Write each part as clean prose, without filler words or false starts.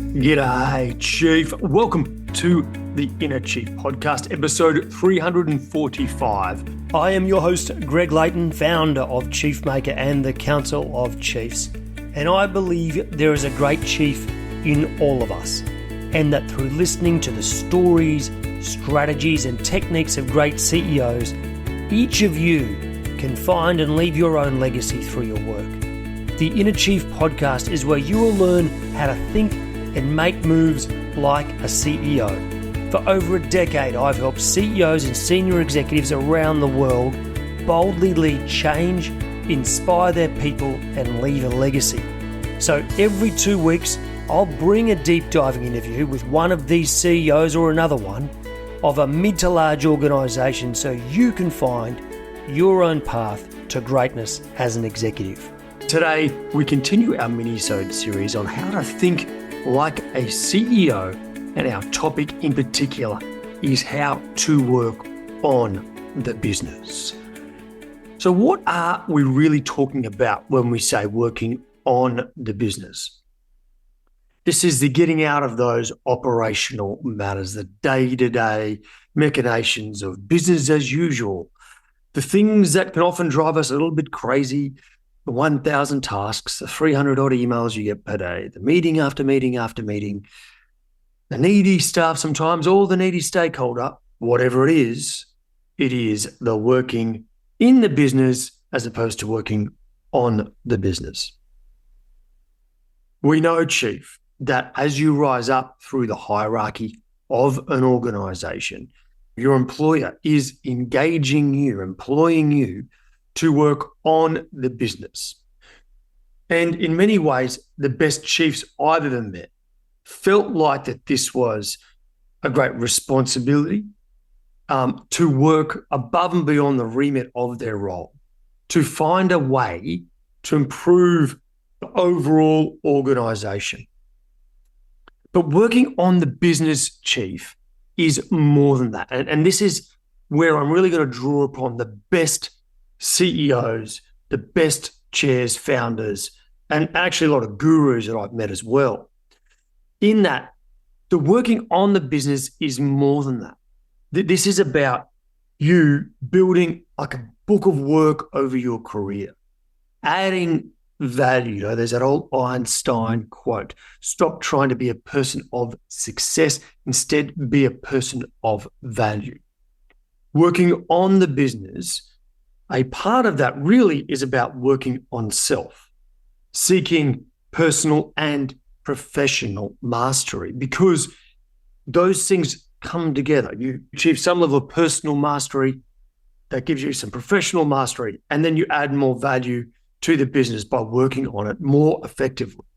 G'day, Chief. Welcome to the Inner Chief Podcast, episode 345. I am your host, Greg Layton, founder of Chiefmaker and the Council of Chiefs. And I believe there is a great chief in all of us, and that through listening to the stories, strategies, and techniques of great CEOs, each of you can find and leave your own legacy through your work. The Inner Chief Podcast is where you will learn how to think and make moves like a CEO. For over a decade, I've helped CEOs and senior executives around the world boldly lead change, inspire their people, and leave a legacy. So every 2 weeks, I'll bring a deep diving interview with one of these CEOs or another one of a mid to large organisation so you can find your own path to greatness as an executive. Today, we continue our Minisode series on how to think like a CEO, and our topic in particular is how to work on the business. So what are we really talking about when we say working on the business? This is the getting out of those operational matters, the day-to-day machinations of business as usual, the things that can often drive us a little bit crazy, the 1,000 tasks, the 300 odd emails you get per day, the meeting after meeting after meeting, the needy staff sometimes, or the needy stakeholder, whatever it is the working in the business as opposed to working on the business. We know, Chief, that as you rise up through the hierarchy of an organization, your employer is engaging you, employing you to work on the business. And in many ways, the best chiefs I've ever met felt like that this was a great responsibility to work above and beyond the remit of their role, to find a way to improve the overall organization. But working on the business, Chief, is more than that. And this is where I'm really going to draw upon the best CEOs, the best chairs, founders, and actually a lot of gurus that I've met as well. In that, the working on the business is more than that. This is about you building like a book of work over your career, adding value. You know, there's that old Einstein quote, stop trying to be a person of success, instead be a person of value. Working on the business, a part of that really is about working on self, seeking personal and professional mastery, because those things come together. You achieve some level of personal mastery that gives you some professional mastery, and then you add more value to the business by working on it more effectively.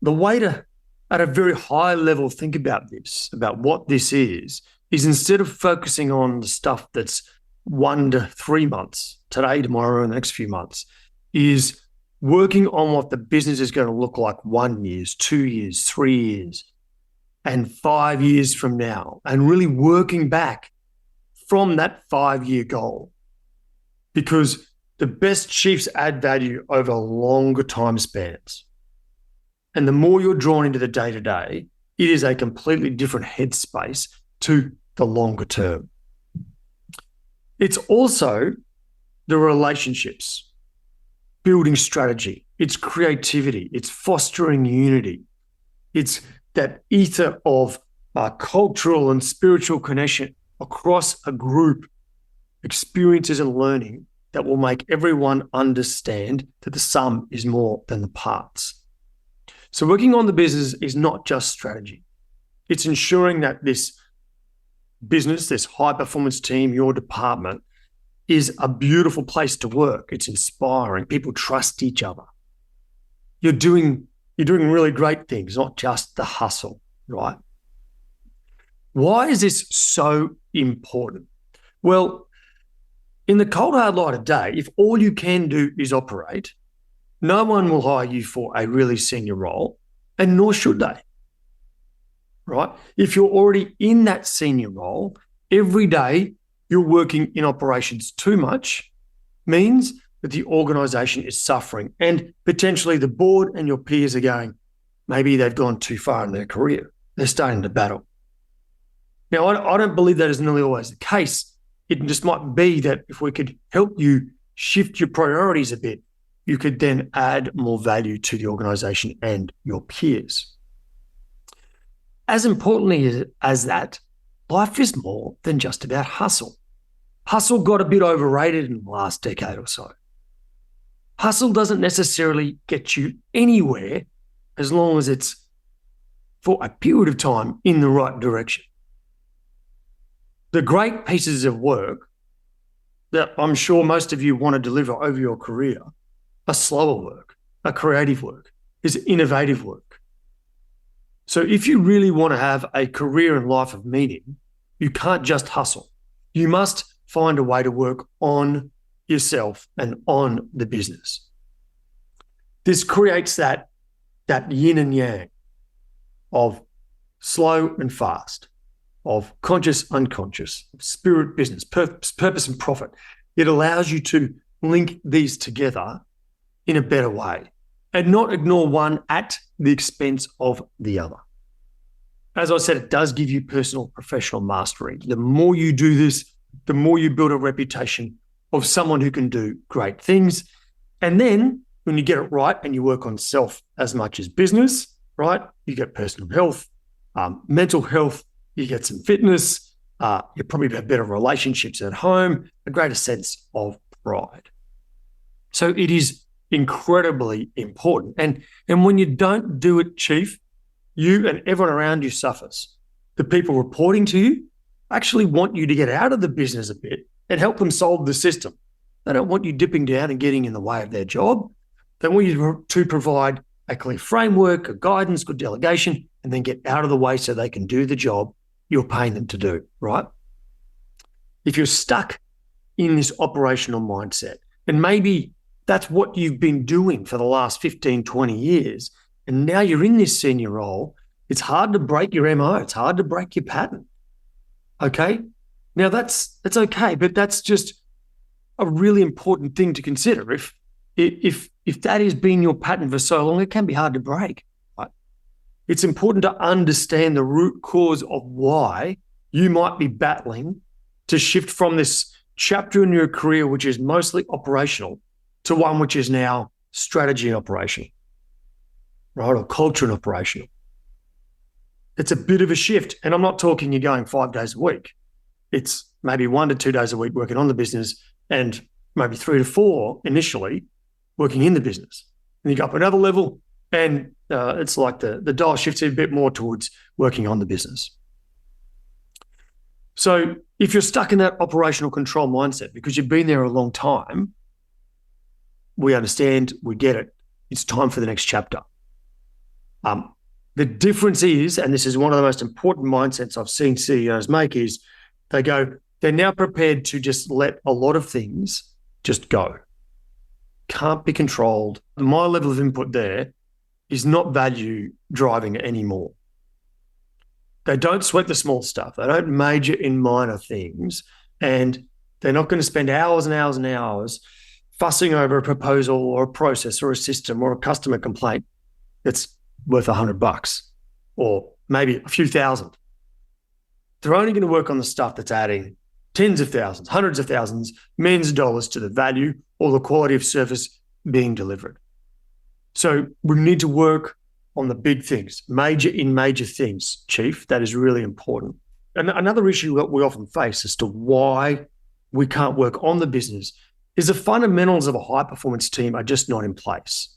The way to, at a very high level, think about this, about what this is instead of focusing on the stuff that's 1 to 3 months, today, tomorrow, and the next few months, is working on what the business is going to look like 1 year, 2 years, 3 years, and 5 years from now, and really working back from that 5-year goal. Because the best chiefs add value over longer time spans. And the more you're drawn into the day-to-day, it is a completely different headspace to the longer term. It's also the relationships, building strategy, it's creativity, it's fostering unity, it's that ether of cultural and spiritual connection across a group, experiences and learning that will make everyone understand that the sum is more than the parts. So working on the business is not just strategy. It's ensuring that this business, this high-performance team, your department, is a beautiful place to work. It's inspiring. People trust each other. You're doing really great things, not just the hustle, right? Why is this so important? Well, in the cold hard light of day, if all you can do is operate, no one will hire you for a really senior role, and nor should they. Right? If you're already in that senior role, every day you're working in operations too much means that the organization is suffering, and potentially the board and your peers are going, maybe they've gone too far in their career. They're starting to battle. Now, I don't believe that is nearly always the case. It just might be that if we could help you shift your priorities a bit, you could then add more value to the organisation and your peers. As importantly as that, life is more than just about hustle. Hustle got a bit overrated in the last decade or so. Hustle doesn't necessarily get you anywhere as long as it's for a period of time in the right direction. The great pieces of work that I'm sure most of you want to deliver over your career are slower work, are creative work, is innovative work. So if you really want to have a career and life of meaning, you can't just hustle. You must find a way to work on yourself and on the business. This creates that yin and yang of slow and fast, of conscious, unconscious, spirit, business, purpose and profit. It allows you to link these together in a better way and not ignore one at the expense of the other. As I said, it does give you personal professional mastery. The more you do this, the more you build a reputation of someone who can do great things. And then when you get it right and you work on self as much as business, right, you get personal health, mental health, you get some fitness, you probably have better relationships at home, a greater sense of pride. So it is incredibly important. And when you don't do it, Chief, you and everyone around you suffers. The people reporting to you actually want you to get out of the business a bit and help them solve the system. They don't want you dipping down and getting in the way of their job. They want you to provide a clear framework, a guidance, good delegation, and then get out of the way so they can do the job you're paying them to do, right? If you're stuck in this operational mindset, and maybe that's what you've been doing for the last 15, 20 years, and now you're in this senior role, it's hard to break your MO. It's hard to break your pattern. Okay? Now that's okay, but that's just a really important thing to consider. If that has been your pattern for so long, it can be hard to break. Right? It's important to understand the root cause of why you might be battling to shift from this chapter in your career, which is mostly operational, to one which is now strategy and operational, right? Or culture and operational. It's a bit of a shift. And I'm not talking you're going 5 days a week. It's maybe 1 to 2 days a week working on the business and maybe 3 to 4 initially working in the business. And you go up another level and it's like the dial shifts a bit more towards working on the business. So if you're stuck in that operational control mindset because you've been there a long time, we understand, we get it. It's time for the next chapter. The difference is, and this is one of the most important mindsets I've seen CEOs make, is they're now prepared to just let a lot of things just go. Can't be controlled. My level of input there is not value driving anymore. They don't sweat the small stuff. They don't major in minor things. And they're not going to spend hours and hours and hours fussing over a proposal or a process or a system or a customer complaint that's worth $100 or maybe a few thousand. They're only going to work on the stuff that's adding tens of thousands, hundreds of thousands, millions of dollars to the value or the quality of service being delivered. So we need to work on the big things, major things, Chief. That is really important. And another issue that we often face as to why we can't work on the business is the fundamentals of a high-performance team are just not in place.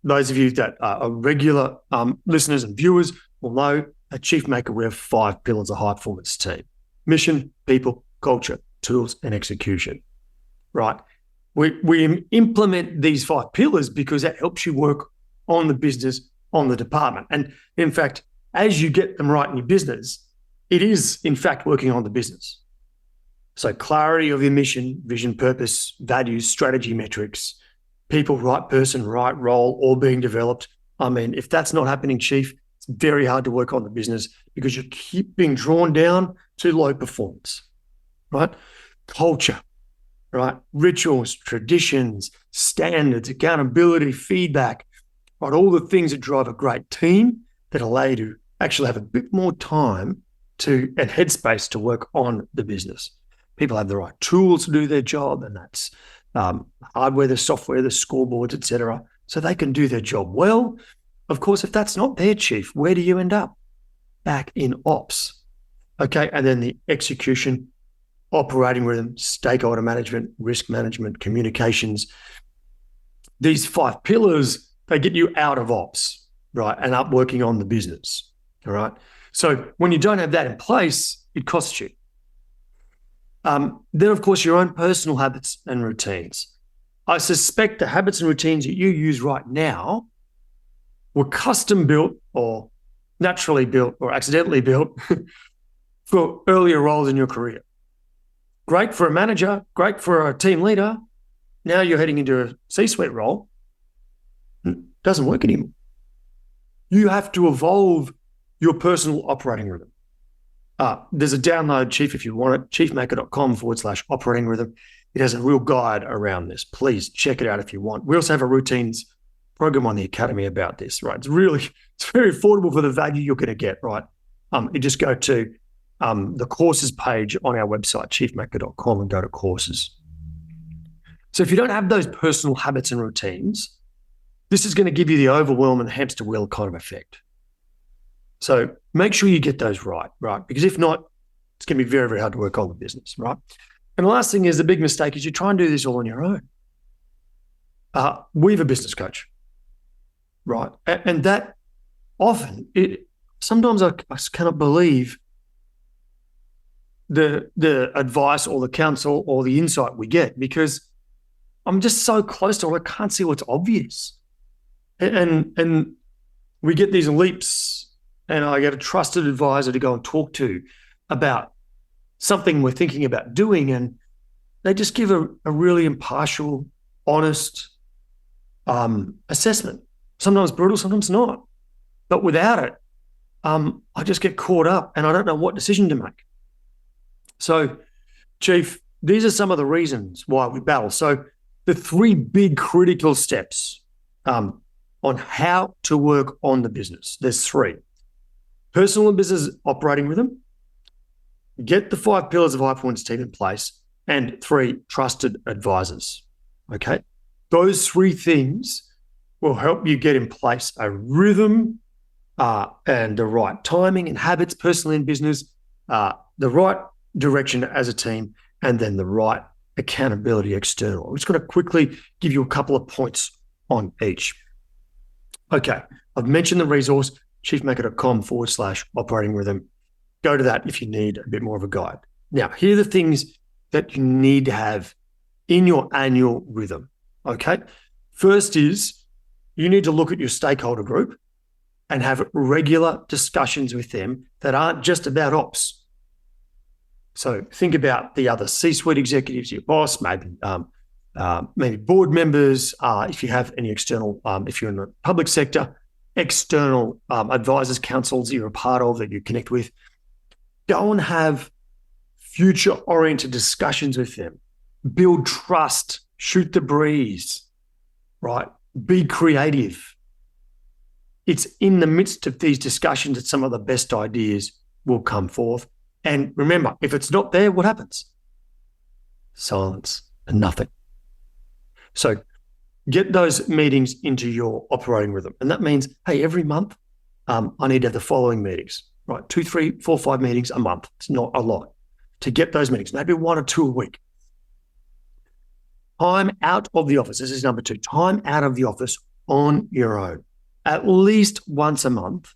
Those of you that are regular listeners and viewers will know at Chief Maker, we have 5 pillars of high-performance team: mission, people, culture, tools, and execution, right? We implement these 5 pillars because that helps you work on the business, on the department. And in fact, as you get them right in your business, it is, in fact, working on the business. So clarity of your mission, vision, purpose, values, strategy, metrics, people, right person, right role, all being developed. I mean, if that's not happening, Chief, it's very hard to work on the business because you keep being drawn down to low performance, right? Culture, right? Rituals, traditions, standards, accountability, feedback, right? All the things that drive a great team that allow you to actually have a bit more time and headspace to work on the business. People have the right tools to do their job, and that's hardware, the software, the scoreboards, etc., so they can do their job well. Of course, if that's not their chief, where do you end up? Back in ops. Okay, and then the execution, operating rhythm, stakeholder management, risk management, communications. These 5 pillars, they get you out of ops, right, and up working on the business, all right? So when you don't have that in place, it costs you. Then, of course, your own personal habits and routines. I suspect the habits and routines that you use right now were custom built or naturally built or accidentally built for earlier roles in your career. Great for a manager, great for a team leader. Now you're heading into a C-suite role. It doesn't work anymore. You have to evolve your personal operating rhythm. There's a download, Chief, if you want it, chiefmaker.com/operating rhythm. It has a real guide around this. Please check it out if you want. We also have a routines program on the Academy about this, right? It's very affordable for the value you're going to get, right? You just go to the courses page on our website, chiefmaker.com, and go to courses. So if you don't have those personal habits and routines, this is going to give you the overwhelm and hamster wheel kind of effect. So make sure you get those right? Because if not, it's going to be very, very hard to work on the business, right? And the last thing is, the big mistake is you try and do this all on your own. We have a business coach, right? And that often, sometimes I cannot believe the advice or the counsel or the insight we get, because I'm just so close to it, I can't see what's obvious. And we get these leaps, and I get a trusted advisor to go and talk to about something we're thinking about doing, and they just give a really impartial, honest assessment. Sometimes brutal, sometimes not. But without it, I just get caught up and I don't know what decision to make. So, Chief, these are some of the reasons why we battle. So the 3 big critical steps on how to work on the business, there's 3. Personal and business operating rhythm, get the 5 pillars of high-performance team in place, and 3 trusted advisors, okay? Those 3 things will help you get in place a rhythm and the right timing and habits, personally in business, the right direction as a team, and then the right accountability external. I'm just going to quickly give you a couple of points on each. Okay, I've mentioned the resource, chiefmaker.com/operating rhythm. Go to that if you need a bit more of a guide. Now, here are the things that you need to have in your annual rhythm, okay? First is, you need to look at your stakeholder group and have regular discussions with them that aren't just about ops. So think about the other C-suite executives, your boss, maybe board members, if you have any external, if you're in the public sector, external advisors, councils you're a part of that you connect with. Go and have future-oriented discussions with them. Build trust, shoot the breeze, right? Be creative. It's in the midst of these discussions that some of the best ideas will come forth. And remember, if it's not there, what happens? Silence and nothing. So get those meetings into your operating rhythm. And that means, hey, every month I need to have the following meetings, right? 2, 3, 4, 5 meetings a month. It's not a lot to get those meetings, maybe 1 or 2 a week. Time out of the office. This is number 2. Time out of the office on your own. At least once a month,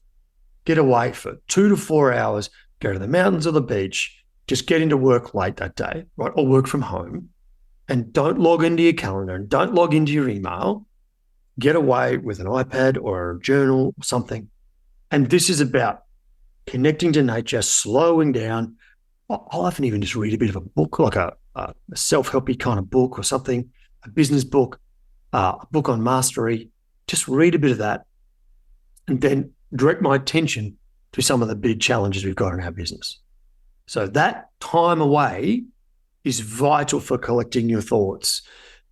get away for 2 to 4 hours, go to the mountains or the beach, just get into work late that day, right? Or work from home, and don't log into your calendar and don't log into your email. Get away with an iPad or a journal or something. And this is about connecting to nature, slowing down. I'll often even just read a bit of a book, like a self-helpy kind of book or something, a business book, a book on mastery. Just read a bit of that and then direct my attention to some of the big challenges we've got in our business. So that time away is vital for collecting your thoughts,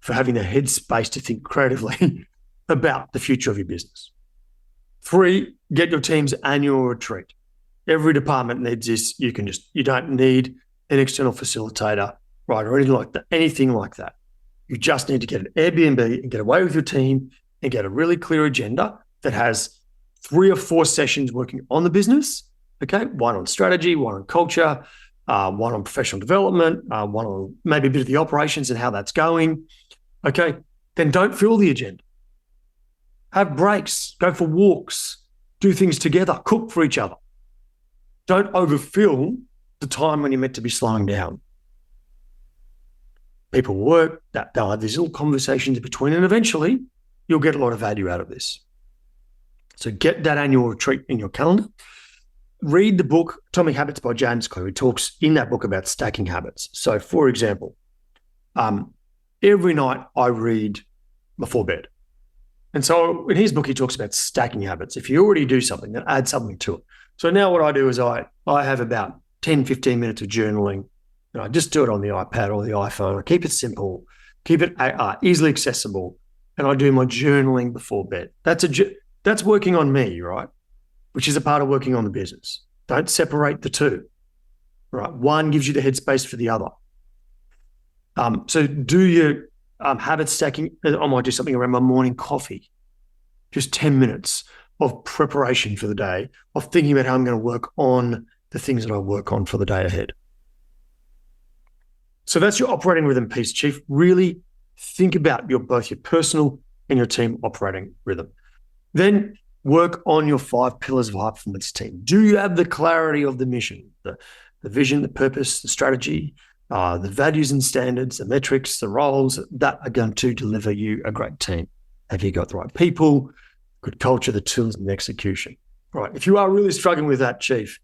for having the headspace to think creatively, about the future of your business. 3, get your team's annual retreat. Every department needs this. You don't need an external facilitator, right, or anything like that. You just need to get an Airbnb and get away with your team and get a really clear agenda that has 3 or 4 sessions working on the business, okay? 1 on strategy, 1 on culture, 1 on professional development, 1 on maybe a bit of the operations and how that's going, okay? Then don't fill the agenda. Have breaks, go for walks, do things together, cook for each other. Don't overfill the time when you're meant to be slowing down. People work, they'll have these little conversations in between, and eventually you'll get a lot of value out of this. So get that annual retreat in your calendar. Read the book, Atomic Habits by James Clear. He talks in that book about stacking habits. So for example, every night I read before bed. And so in his book, he talks about stacking habits. If you already do something, then add something to it. So now what I do is I have about 10, 15 minutes of journaling. I just do it on the iPad or the iPhone. I keep it simple, keep it easily accessible, and I do my journaling before bed. That's working on me, right? Which is a part of working on the business. Don't separate the two, right? One gives you the headspace for the other. So do your habit stacking. I might do something around my morning coffee, just 10 minutes of preparation for the day, of thinking about how I'm going to work on the things that I work on for the day ahead. So that's your operating rhythm piece, Chief. Really think about both your personal and your team operating rhythm. Then work on your 5 pillars of high performance team. Do you have the clarity of the mission, the vision, the purpose, the strategy, the values and standards, the metrics, the roles that are going to deliver you a great team? Have you got the right people, good culture, the tools, and the execution? Right. If you are really struggling with that, Chief,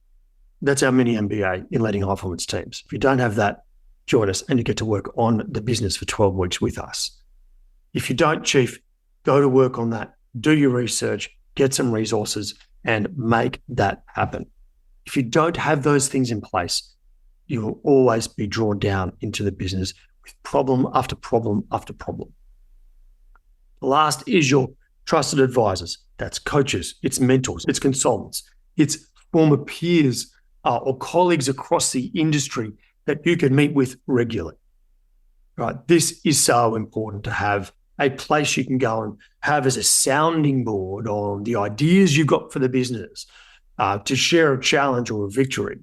that's our mini MBA in leading high performance teams. If you don't have that, join us and you get to work on the business for 12 weeks with us. If you don't, Chief, go to work on that, do your research, get some resources, and make that happen. If you don't have those things in place, you will always be drawn down into the business with problem after problem after problem. Last is your trusted advisors. That's coaches, it's mentors, it's consultants, it's former peers or colleagues across the industry that you can meet with regularly. Right? This is so important to have a place you can go and have as a sounding board on the ideas you've got for the business, to share a challenge or a victory.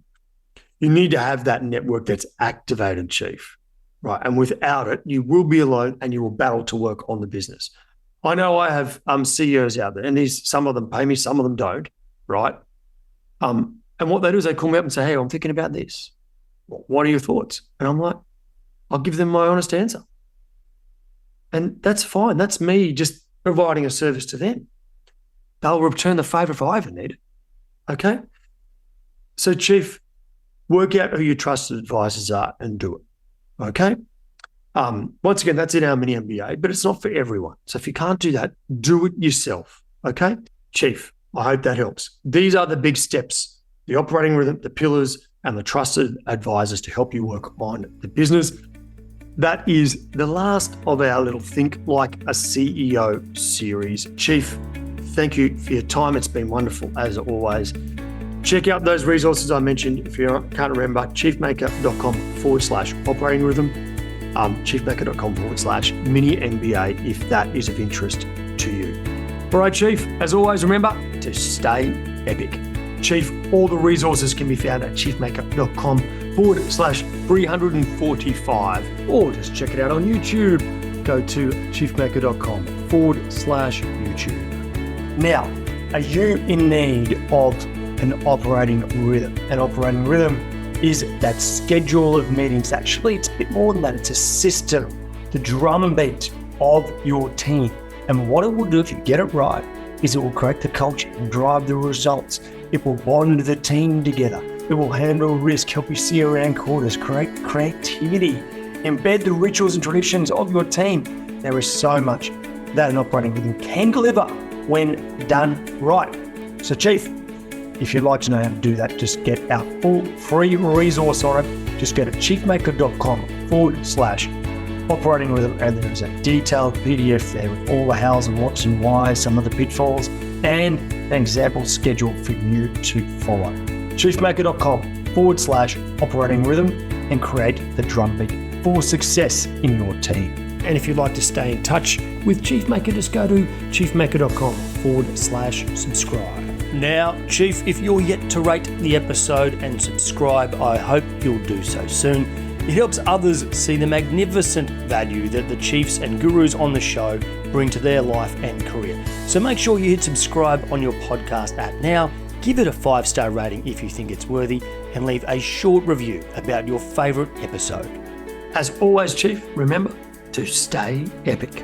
You need to have that network that's activated, Chief, right? And without it, you will be alone and you will battle to work on the business. I know I have CEOs out there, and some of them pay me, some of them don't, right? And what they do is they call me up and say, hey, I'm thinking about this. What are your thoughts? And I'm like, I'll give them my honest answer. And that's fine. That's me just providing a service to them. They'll return the favor if I ever need it. Okay? So, Chief, work out who your trusted advisors are and do it. Okay? Once again, that's in our mini MBA, but it's not for everyone. So if you can't do that, do it yourself. Okay? Chief, I hope that helps. These are the big steps, the operating rhythm, the pillars, and the trusted advisors to help you work on the business. That is the last of our little Think Like a CEO series. Chief, thank you for your time. It's been wonderful as always. Check out those resources I mentioned. If you can't remember, chiefmaker.com/operating rhythm, chiefmaker.com/mini MBA if that is of interest to you. All right, Chief, as always, remember to stay epic. Chief, all the resources can be found at chiefmaker.com/345, or just check it out on YouTube. Go to chiefmaker.com/YouTube. Now, are you in need of an operating rhythm? An operating rhythm is that schedule of meetings. Actually, it's a bit more than that. It's a system, the drumbeat of your team. And what it will do if you get it right is it will create the culture and drive the results. It will bond the team together. It will handle risk, help you see around corners, create creativity, embed the rituals and traditions of your team. There is so much that an operating rhythm can deliver when done right. So, Chief, if you'd like to know how to do that, just get our full free resource on it. Just go to chiefmaker.com/ operating rhythm, and there is a detailed PDF there with all the hows and whats and whys, some of the pitfalls, and an example schedule for you to follow. chiefmaker.com/operating rhythm and create the drumbeat for success in your team. And if you'd like to stay in touch with Chiefmaker, just go to chiefmaker.com/subscribe. Now, Chief, if you're yet to rate the episode and subscribe, I hope you'll do so soon. It helps others see the magnificent value that the chiefs and gurus on the show bring to their life and career. So make sure you hit subscribe on your podcast app now, give it a 5-star rating if you think it's worthy, and leave a short review about your favourite episode. As always, Chief, remember to stay epic.